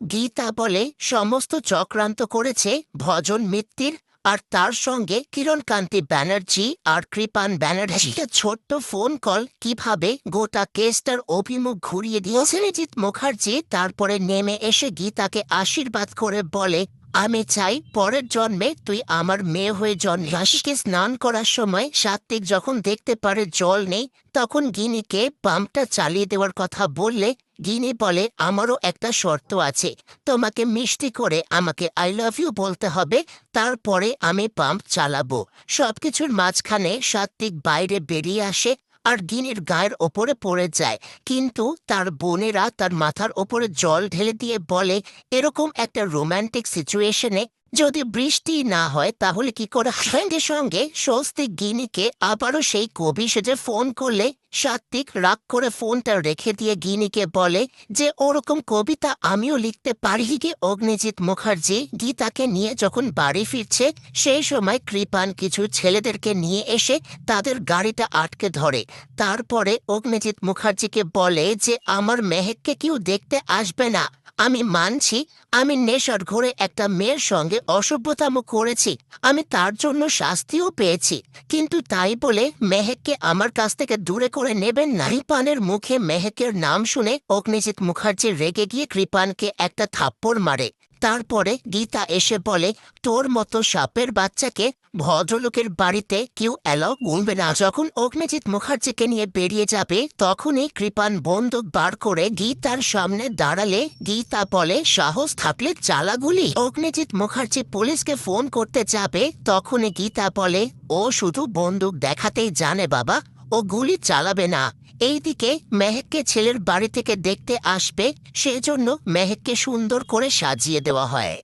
গীতা বলে সমস্ত চক্রান্ত করেছে ভজন মিত্তির, আর তার সঙ্গে কিরণকান্তি ব্যানার্জি আর কৃপান ব্যানার্জি। একটা ছোট্ট ফোন কল কিভাবে গোটা কেসটার অভিমুখ ঘুরিয়ে দিয়েছে। অভিজিৎ মুখার্জি তারপরে নেমে এসে গীতাকে আশীর্বাদ করে বলে, আমি চাই পরের জন্মে তুই আমার মেয়ে হয়ে জন্মে। রাশিকে স্নান করার সময় সাত্বিক যখন দেখতে পারে জল নেই, তখন গিনিকে পাম্পটা চালিয়ে দেওয়ার কথা বললে গিনি বলে, আমারও একটা শর্ত আছে, তোমাকে মিষ্টি করে আমাকে আই লাভ ইউ বলতে হবে, তারপরে আমি পাম্প চালাবো। সবকিছুর মাঝখানে সাত্বিক বাইরে বেরিয়ে আসে আর গিনির গায়ের ওপরে পড়ে যায়, কিন্তু তার বোনেরা তার মাথার ওপরে জল ঢেলে দিয়ে বলে, এরকম একটা রোমান্টিক সিচুয়েশনে যদি বৃষ্টি না হয় তাহলে কি করে? সঙ্গে সঙ্গে স্বস্তিক গিনিকে আবারও সেই কবি সেজে ফোন করলে সাত্বিক রাগ করে ফোনটা রেখে দিয়ে গিনিকে বলে যে ওরকম কবিতা আমিও লিখতে পারি। কি অগ্নিজিৎ মুখার্জি গীতাকে নিয়ে যখন বাড়ি ফিরছে, সেই সময় কৃপান কিছু ছেলেদেরকে নিয়ে এসে তাদের গাড়িটা আটকে ধরে। তারপরে অগ্নিজিৎ মুখার্জিকে বলে যে আমার মেহেককে কেউ দেখতে আসবে না, আমি মানছি আমি নেশার ঘরে একটা মেয়ের সঙ্গে অসভ্যতামো করেছি, আমি তার জন্য শাস্তিও পেয়েছি, কিন্তু তাই বলে মেহেককে আমার কাছ থেকে দূরে করে নেবেন না। কৃপানের মুখে মেহেকের নাম শুনে অগ্নিজিৎ মুখার্জি রেগে গিয়ে কৃপানকে একটা থাপ্পড় মারে। তারপরে গীতা এসে বলে, তোর মতো সাপের বাচ্চাকে ভদ্রলোকের বাড়িতে কেউ অ্যালাউ করবে না। যখন অগ্নিজিৎ মুখার্জিকে নিয়ে বেরিয়ে যাবে, তখনই কৃপান বন্দুক বার করে গীতার সামনে দাঁড়ালে গীতা বলে, সাহস থাকলে চালাগুলি। অগ্নিজিৎ মুখার্জি পুলিশকে ফোন করতে যাবে, তখনই গীতা বলে, ও শুধু বন্দুক দেখাতেই জানে বাবা, ও গুলি চালাবে না। এইদিকে মেহেককে ছেলের বাড়ি থেকে দেখতে আসবে, সেজন্য মেহেককে সুন্দর করে সাজিয়ে দেওয়া হয়।